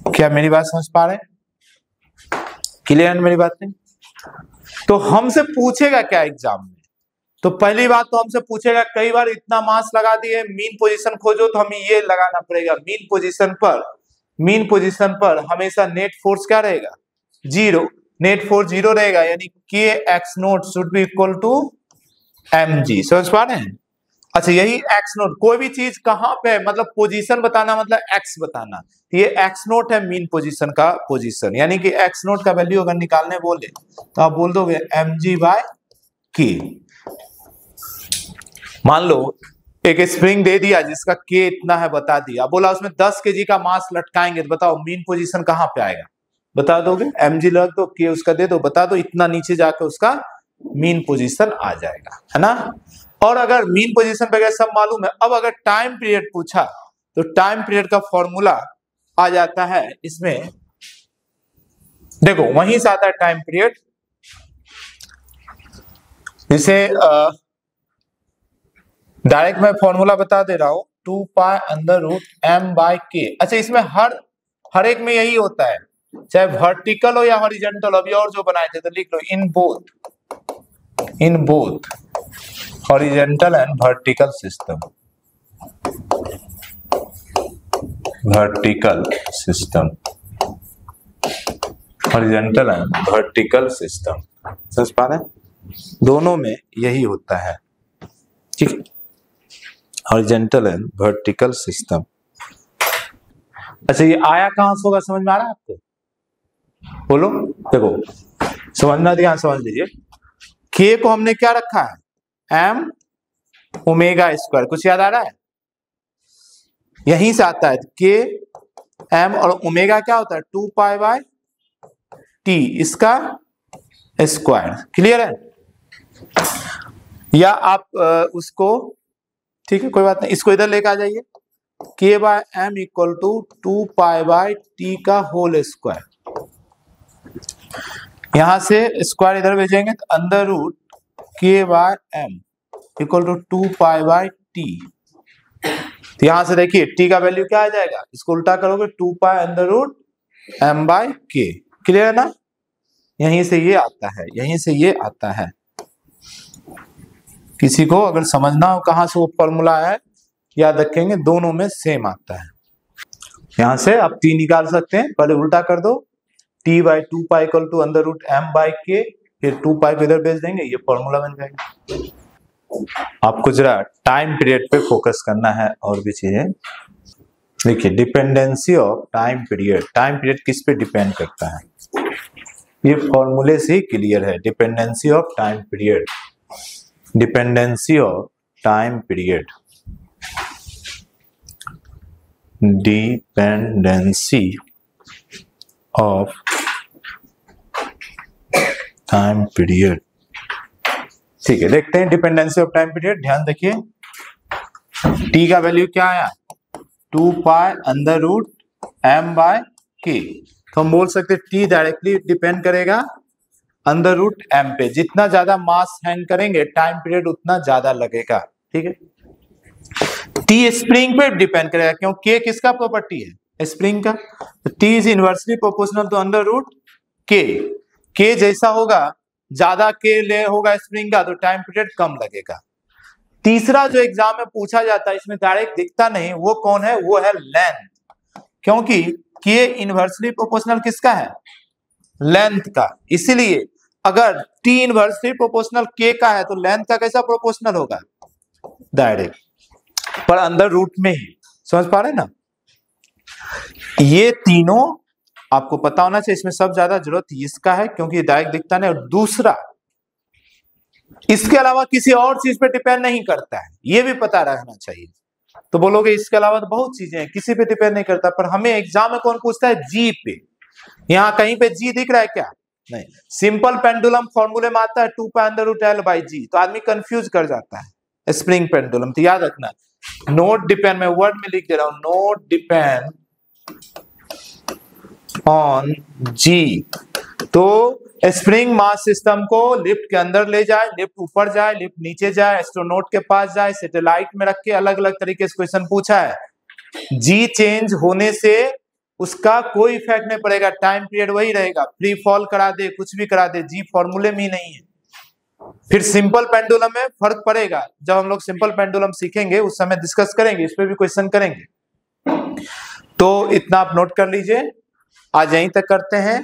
क्या मेरी बात समझ पा रहे हैं? क्लियर है मेरी बात नहीं? तो हमसे पूछेगा क्या एग्जाम में? तो पहली बात तो हमसे पूछेगा, कई बार इतना मास लगा दिए मीन पोजीशन खोजो, तो हमें ये लगाना पड़ेगा मीन पोजीशन पर हमेशा नेट फोर्स क्या रहेगा? 0। नेट फोर्स 0 रहेगा, यानी K X naught should be equal to mg। समझ पा रहे हैं? अच्छा, यही एक्स नोट, कोई भी चीज कहां पे है मतलब पोजीशन बताना मतलब एक्स बताना, ये एक्स नोट है मीन पोजीशन का पोजीशन, यानी कि एक्स नोट का वैल्यू अगर निकालने बोले तो आप बोल दोगे mg/k। मान लो एक स्प्रिंग दे दिया जिसका k इतना है बता दिया, बोला उसमें 10 kg का मास लटकाएंगे, तो बताओ मीन पोजीशन कहां पे आएगा? बता दोगे? mg लग दो, k उसका दे दो, बता दो, इतना नीचे जाकर उसका मीन पोजीशन आ जाएगा, है ना। और अगर मीन पोजीशन वगैरह सब मालूम है, अब अगर टाइम पीरियड पूछा तो टाइम पीरियड का फॉर्मूला आ जाता है इसमें, देखो वहीं से आता है टाइम पीरियड, इसे डायरेक्ट मैं फॉर्मूला बता दे रहा हूं, 2π√m/k। अच्छा, इसमें हर एक में यही होता है, चाहे वर्टिकल हो या हॉरिजॉन्टल। अभी और जो बनाए थे तो लिख लो, in both horizontal and vertical system, horizontal and vertical system. समझ पा रहे हैं? दोनों में यही होता है, ठीक है, हॉरिजॉन्टल एंड वर्टिकल सिस्टम। अच्छा, ये आया कहां से होगा, समझ में आ रहा है आपको? बोलो, देखो समझना, ध्यान समझ लीजिए। k को हमने क्या रखा है? m omega square. कुछ याद आ रहा है? यहीं से आता है k m, और ओमेगा क्या होता है? 2π/t, इसका स्क्वायर। क्लियर है? या आप उसको, ठीक है कोई बात नहीं, इसको इधर लेके आ जाइए, k/m = 2π/t का होल स्क्वायर। यहां से स्क्वायर इधर भेजेंगे तो under root K by M equal to 2 pi by T. तो यहां से देखिए टी का वैल्यू क्या आ जाएगा, इसको उल्टा करोगे 2 pi under root M by K. Clear है ना, यहीं से ये आता है, यहीं से ये आता है। किसी को अगर समझना हो कहां से वो फॉर्मूला है, याद रखेंगे दोनों में सेम आता है। यहां से आप टी निकाल सकते हैं, पहले उल्टा कर दो, T by 2 pi equal to under root M by K, फिर 2 पाई को इधर भेज देंगे, ये फॉर्मूला बन जाएगा। आपको जरा टाइम पीरियड पे फोकस करना है और भी चीजें। देखिए डिपेंडेंसी ऑफ टाइम पीरियड किस पे डिपेंड करता है, ये फॉर्मूले से ही क्लियर है। Dependency of time period, dependency of time period, dependency of time period. ठीक है, देखते हैं डिपेंडेंसी ऑफ टाइम पीरियड। ध्यान देखिए टी का वैल्यू क्या आया, 2 pi under root M by K. तो हम बोल सकते टी डायरेक्टली डिपेंड करेगा अंडर रूट एम पे। जितना ज्यादा मास हैंड करेंगे टाइम पीरियड उतना ज्यादा लगेगा। ठीक है, टी स्प्रिंग पे डिपेंड करेगा, क्यों के किसका प्रॉपर्टी है, स्प्रिंग का। तो T is inversely proportional to under root K जैसा होगा, ज्यादा के ले होगा स्प्रिंग का तो टाइम पीरियड कम लगेगा। तीसरा जो एग्जाम में पूछा जाता है, इसमें डायरेक्ट दिखता नहीं, वो कौन है, वो है लेंथ। क्योंकि के इनवर्सली प्रोपोर्शनल किसका है, लेंथ का। इसीलिए अगर टी इनवर्सली प्रोपोर्शनल के का है तो लेंथ का कैसा प्रोपोर्शनल होगा, डायरेक्ट, पर अंदर रूट में ही। समझ पा रहे हैं ना, ये तीनों आपको पता होना चाहिए। इसमें सब ज्यादा जरूरत इसका है क्योंकि डायरेक्ट दिखता नहीं, और दूसरा इसके अलावा किसी और चीज पे डिपेंड नहीं करता है, ये भी पता रहना चाहिए। तो बोलोगे इसके अलावा तो बहुत चीजें हैं, किसी पे डिपेंड नहीं करता, पर हमें एग्जाम में कौन पूछता है, जी पे। यहाँ कहीं पे जी दिख रहा है क्या, नहीं। सिंपल पेंडुलम फॉर्मूले में आता है 2 pi under root L by G, तो आदमी कंफ्यूज कर जाता है स्प्रिंग पेंडुलम। तो याद रखना, नोट डिपेंड, मैं वर्ड में लिख दे रहा हूं, नोट डिपेंड ऑन जी। तो स्प्रिंग मास सिस्टम को लिफ्ट के अंदर ले जाए, लिफ्ट ऊपर जाए, लिफ्ट नीचे जाए, एस्ट्रोनॉट के पास जाए, सैटेलाइट में रख के, अलग अलग तरीके से क्वेश्चन पूछा है। जी चेंज होने से उसका कोई इफेक्ट नहीं पड़ेगा, टाइम पीरियड वही रहेगा। फ्री फॉल करा दे, कुछ भी करा दे, जी फॉर्मूले में ही नहीं है। फिर सिंपल पेंडुलम में फर्क पड़ेगा, जब हम लोग सिंपल पेंडुलम सीखेंगे उस समय डिस्कस करेंगे, इस पे भी क्वेश्चन करेंगे। तो इतना आप नोट कर लीजिए, आज यहीं तक करते हैं।